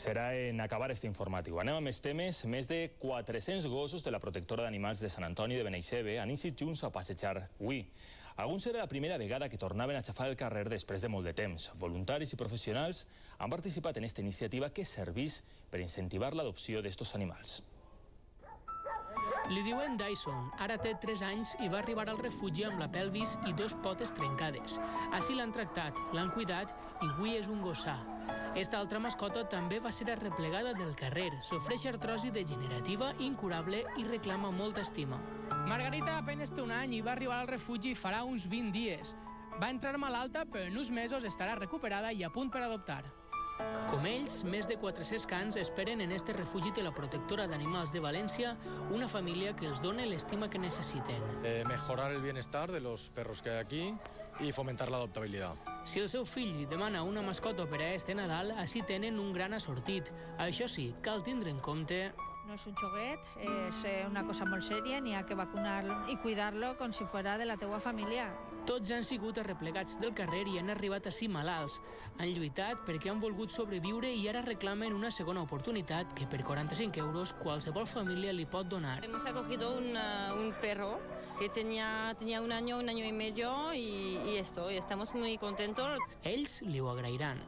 Serà en acabar este informatiu. Anem amb més temes. Més de 400 gossos de la protectora d'animals de Sant Antoni de Benaixeve han eixit junts a passejar avui. Alguns era la primera vegada que tornaven a xafar el carrer després de molt de temps. Voluntaris i professionals han participat en esta iniciativa que serveix per incentivar l'adopció d'estos animals. Li diuen Dyson, ara té 3 anys i va arribar al refugi amb la pelvis i 2 potes trencades. Així l'han tractat, l'han cuidat i avui és un gos sa. Esta altra mascota també va ser arreplegada del carrer, sofreix artrosi degenerativa incurable i reclama molta estima. Margarita apenas té un any i va arribar al refugi farà uns 20 dies. Va entrar malalta, però en uns mesos estarà recuperada i a punt per adoptar. Com ells, més de 400 cans esperen en este refugi de la protectora d'animals de València una família que els doni l'estima que necessiten. Mejorar el bienestar de los perros que hay aquí y fomentar la adoptabilidad. Si el seu fill demana una mascota per a este Nadal, així tenen un gran assortit. Això sí, cal tindre en compte... No és un xoguet, és una cosa molt sèria, n'hi ha que vacunar-lo i cuidar-lo com si fos de la teua família. Tots han sigut arreplegats del carrer i han arribat així malalts. Han lluitat perquè han volgut sobreviure i ara reclamen una segona oportunitat que per 45 euros qualsevol família li pot donar. Hemos acogido un perro que tenía un año y medio y estamos muy contentos. Ells li ho agrairan.